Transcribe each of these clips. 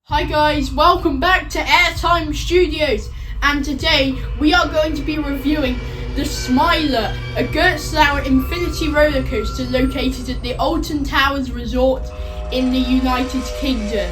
Hi guys, welcome back to Airtime Studios, and today we are going to be reviewing the Smiler, a Gerstlauer infinity roller coaster located at the Alton Towers Resort in the United Kingdom.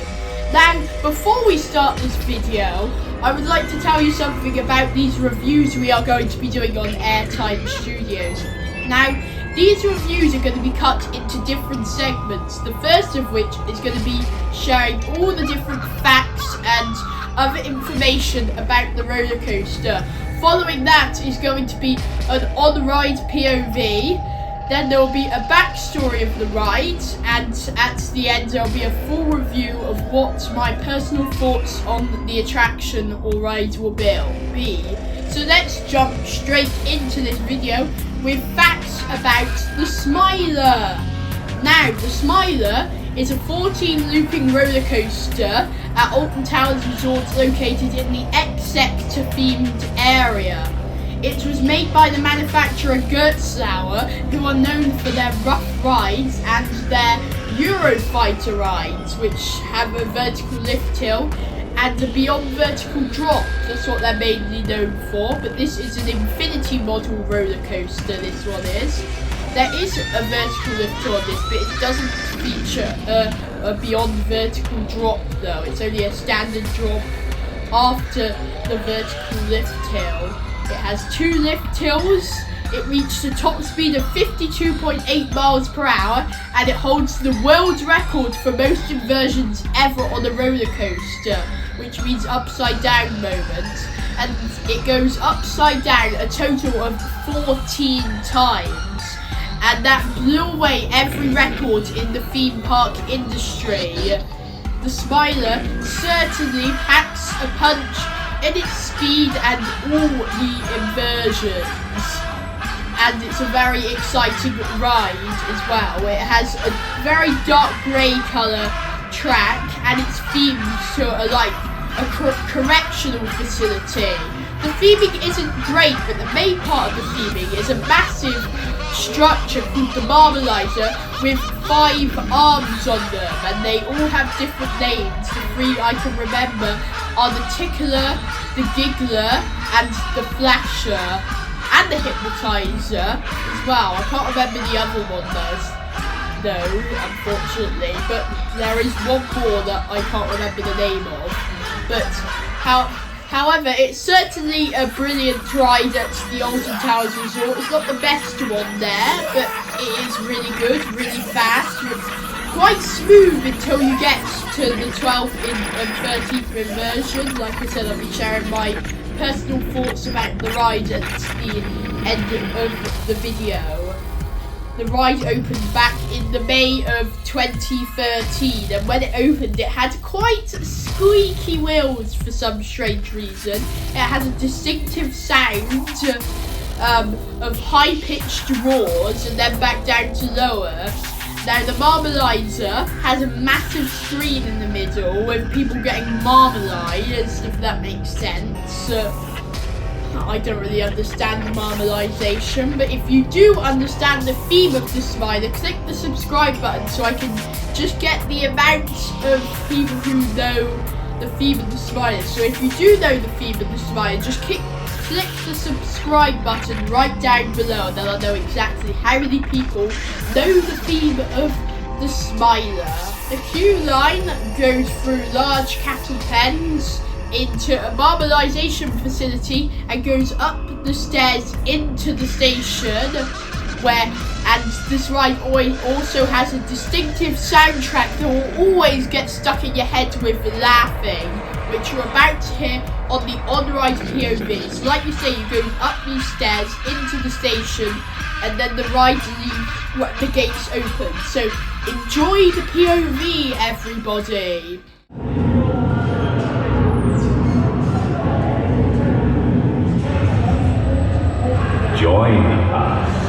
Now, before we start this video, I would like to tell you something about these reviews we are going to be doing on Airtime Studios. Now, these reviews are going to be cut into different segments, the first of which is going to be sharing all the different facts and other information about the roller coaster. Following that is going to be an on-ride POV, then there will be a backstory of the ride, and at the end there will be a full review of what my personal thoughts on the attraction or ride will be. So let's jump straight into this video with facts about the Smiler. Now, the Smiler is a 14 looping roller coaster at Alton Towers Resort located in the X-Sector themed area. It was made by the manufacturer Gerstlauer, who are known for their rough rides and their Eurofighter rides, which have a vertical lift hill and a beyond vertical drop. That's what they're mainly known for, but this is an infinity model roller coaster, this one is. There is a vertical lift hill on this, but it doesn't feature a beyond vertical drop though. It's only a standard drop after the vertical lift hill. It has two lift hills. It reached a top speed of 52.8 miles per hour, and it holds the world record for most inversions ever on a roller coaster, which means upside down moments, and it goes upside down a total of 14 times, and that blew away every record in the theme park industry. The Smiler certainly packs a punch in its speed and all the inversions. And it's a very exciting ride as well. It has a very dark grey colour track, and it's themed to like a correctional facility. The theming isn't great, but the main part of the theming is a massive structure called the Marmalizer with 5 arms on them, and they all have different names. The 3 I can remember are the Tickler, the Giggler, and the Flasher. And the Hypnotizer as well. I can't remember the other one though, unfortunately. But there is one more that I can't remember the name of. But however, it's certainly a brilliant ride at the Alton Towers Resort. It's not the best one there, but it is really good, really fast, quite smooth until you get to the 12th and 13th inversion. Like I said, I'll be sharing my personal thoughts about the ride at the end of the video. The ride opened back in the May of 2013, and when it opened it had quite squeaky wheels for some strange reason. It has a distinctive sound of high-pitched roars and then back down to lower. Now, the Marmalizer has a massive screen in the middle with people getting marmalised, if that makes sense. I don't really understand marmalisation, but if you do understand the theme of the Smiler, click the subscribe button so I can just get the amount of people who know the theme of the Smiler. So if you do know the theme of the Smiler, just click the subscribe button right down below, and then I'll know exactly how many people know the theme of the Smiler. The queue line goes through large cattle pens into a marmalisation facility and goes up the stairs into the station, and this ride also has a distinctive soundtrack that will always get stuck in your head with laughing, which you're about to hear on the on-ride POV. So like you say, you go up these stairs into the station, and then the ride leaves, the gates open. So enjoy the POV, everybody. Join us.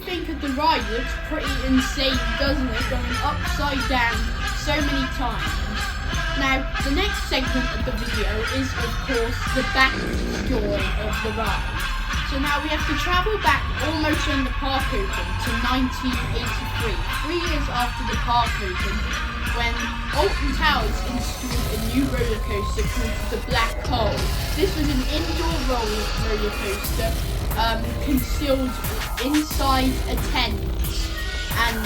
think of the ride, it looks pretty insane, doesn't it? Going upside down so many times. Now, the next segment of the video is, of course, the backstory of the ride. So now we have to travel back almost when the park opened to 1983, 3 years after the park opened, when Alton Towers installed a new roller coaster called the Black Hole. This was an indoor roller coaster concealed inside a tent, and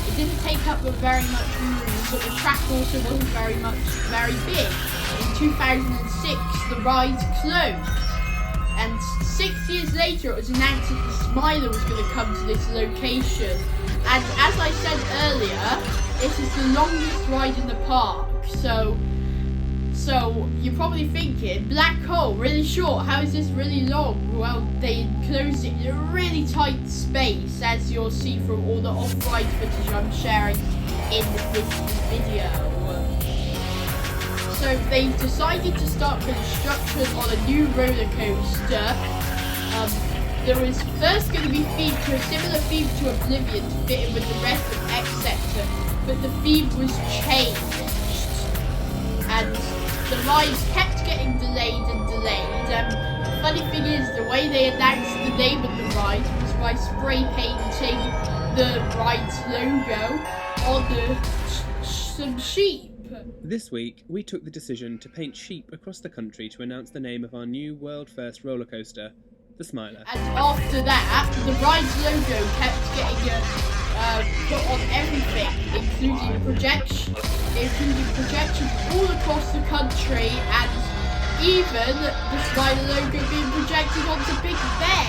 it didn't take up very much room, but the track also wasn't very big. In 2006, the ride closed, and 6 years later, it was announced that the Smiler was going to come to this location. And as I said earlier, this is the longest ride in the park. So you're probably thinking, Black Hole, really short, how is this really long? Well, they enclosed it in a really tight space, as you'll see from all the off-ride footage I'm sharing in this video. So they decided to start construction on a new roller coaster. There was first going to be themed to a similar theme to Oblivion to fit in with the rest of X Sector, but the theme was changed, and the ride kept getting delayed. Funny thing is, the way they announced the name of the ride was by spray painting the ride's logo on some sheep. This week, we took the decision to paint sheep across the country to announce the name of our new world-first roller coaster, the Smiler. And after that, the ride's logo kept getting put on everything, including projections all across the country, and even the Smiler logo being projected onto Big Ben,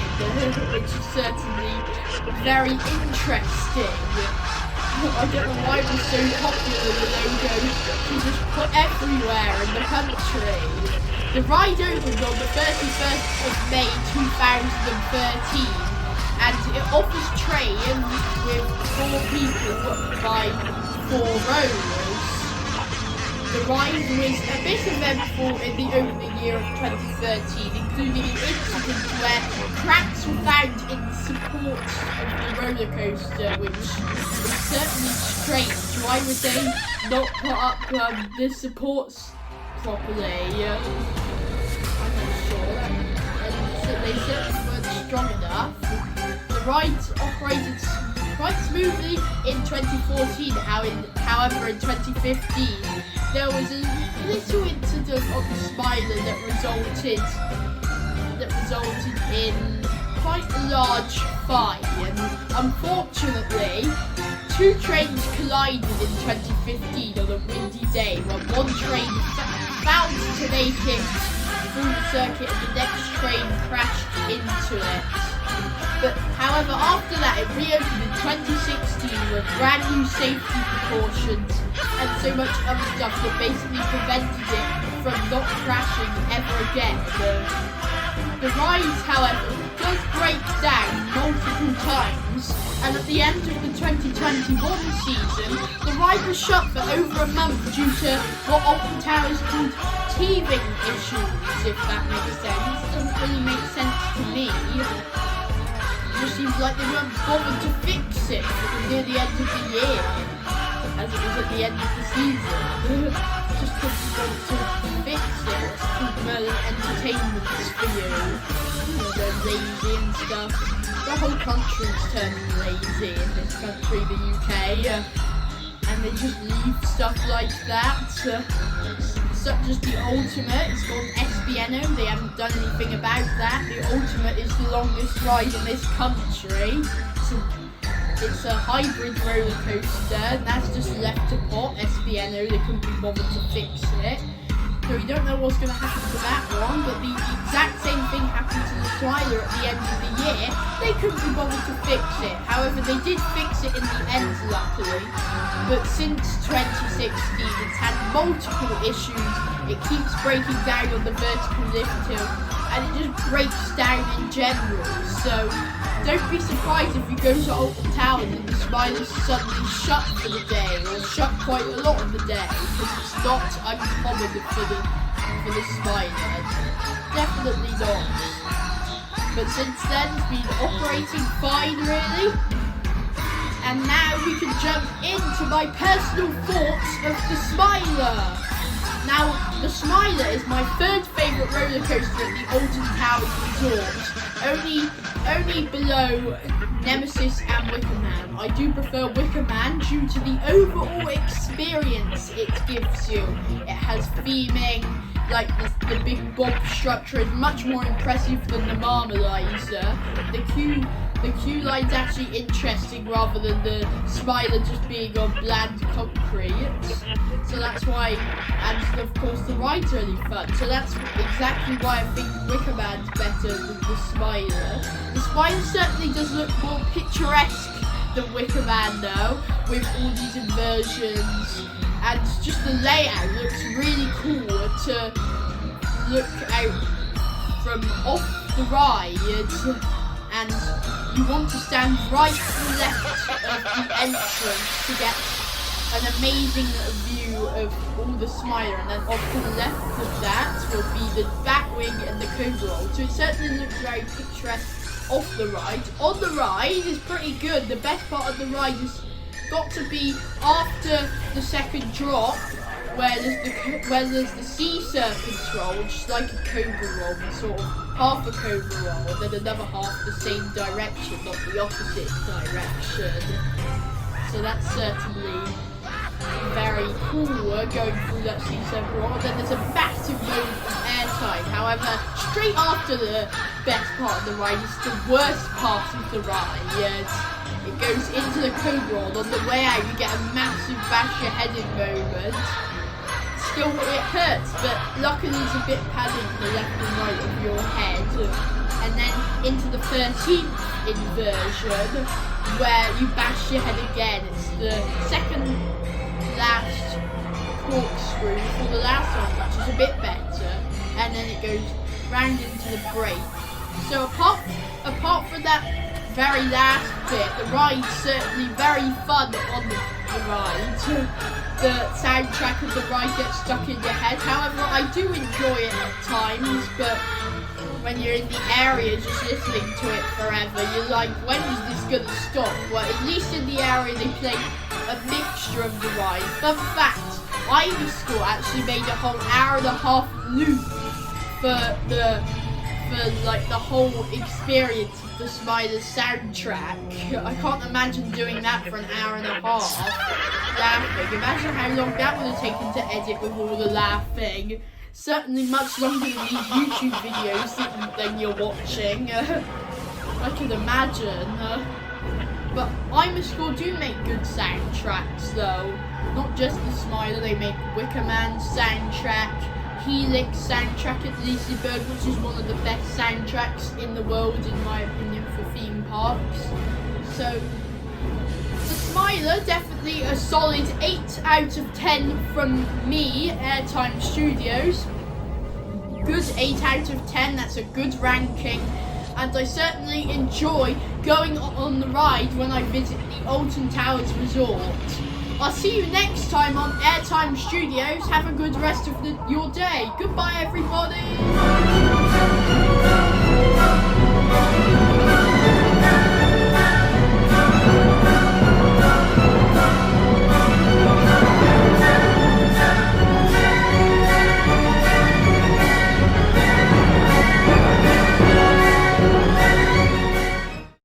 which is certainly very interesting. I don't know why it was so popular, the logo was just put everywhere in the country. The ride opened on the 31st of May 2013, and it offers trains with 4 people by 4 rows. The ride was a bit eventful in the opening year of 2013, including an incident where cracks were found in the support of the roller coaster, which is certainly strange. Why would they not put up the supports properly? I'm not sure. They certainly weren't strong enough. The ride operated quite smoothly in 2014, however in 2015 there was a little incident on the Smiler that resulted in quite a large fine, and unfortunately 2 trains collided in 2015 on a windy day, when one train failed to make it through the circuit and the next train crashed into it. But however, after that it reopened in 2016 with brand new safety precautions and so much other stuff that basically prevented it from not crashing ever again. The ride, however, does break down multiple times, and at the end of the 2021 season, the ride was shut for over a month due to what Alton Towers called teething issues, if that makes sense. It doesn't really make sense to me. It just seems like they weren't bothered to fix it near the end of the year, as it was at the end of the season. Just couldn't be bothered to fix it. It's called Merlin Entertainments for you. They're lazy and stuff. The whole country's turning lazy in this country, the UK, and they just leave stuff like that. Such as the Ultimate, it's called SBNO, they haven't done anything about that. The Ultimate is the longest ride in this country. It's a hybrid roller coaster, and that's just left to pot. SBNO, they couldn't be bothered to fix it. So we don't know what's going to happen to that one, but the exact same thing happened to the Smiler at the end of the year. They couldn't be bothered to fix it. However, they did fix it in the end, luckily. But since 2016, it's had multiple issues. It keeps breaking down on the vertical lift hill, and it just breaks down in general. So don't be surprised if you go to Alton Towers and the Smiler's suddenly shut for the day, or shut quite a lot of the day, because it's not uncommon for the Smiler. Definitely not. but since then it's been operating fine, really. And now we can jump into my personal thoughts of the Smiler. Now, the Smiler is my third favourite roller coaster at the Alton Towers Resort, only below Nemesis and Wicker Man. I do prefer Wicker Man due to the overall experience it gives you. It has theming, like the big bob structure is much more impressive than the Marmalizer. The queue line's actually interesting rather than the Smiler just being on bland concrete. So that's why, and of course the ride's really fun. So that's exactly why I think Wicker Man's better than the Smiler. The Smiler certainly does look more picturesque than Wicker Man though, with all these inversions. And just the layout looks really cool to look out from off the ride. And you want to stand right to the left of the entrance to get an amazing view of all the Smiler, and then off to the left of that will be the Batwing and the Cobra Roll. So it certainly looks very picturesque off the ride. On the ride is pretty good. The best part of the ride has got to be after the second drop, where there's the sea serpent's roll, which is like a cobra roll, sort of half a cobra roll, and then another half the same direction, not the opposite direction. So that's certainly very cool, going through that sea serpent roll. And then there's a massive load of airtime. However, straight after the best part of the ride is the worst part of the ride. It goes into the cobra roll. On the way out, you get a massive bash your head in moment. Still, it hurts, but luckily it's a bit padding to the left and right of your head. And then into the 13th inversion, where you bash your head again. It's the second last corkscrew for the last one, which is a bit better. And then it goes round into the break. So apart from that very last bit, the ride's certainly very fun on the ride. The soundtrack of the ride gets stuck in your head. However, I do enjoy it at times, but when you're in the area just listening to it forever, you're like, when is this gonna stop? Well, at least in the area they play a mixture of the ride. Fun fact, Ivy School actually made a whole hour and a half loop for the whole experience of the Smiler soundtrack. I can't imagine doing that for an hour and a half. Laughing. Imagine how long that would have taken to edit with all the laughing. Certainly much longer than these YouTube videos that you're watching. I can imagine. But IMA School do make good soundtracks though. Not just the Smiler, they make Wicker Man soundtrack, Helix soundtrack at Liseberg, which is one of the best soundtracks in the world in my opinion for theme parks. So the Smiler, definitely a solid 8 out of 10 from me, Airtime Studios. Good 8 out of 10, that's a good ranking. And I certainly enjoy going on the ride when I visit the Alton Towers Resort. I'll see you next time on Airtime Studios. Have a good rest of your day. Goodbye, everybody.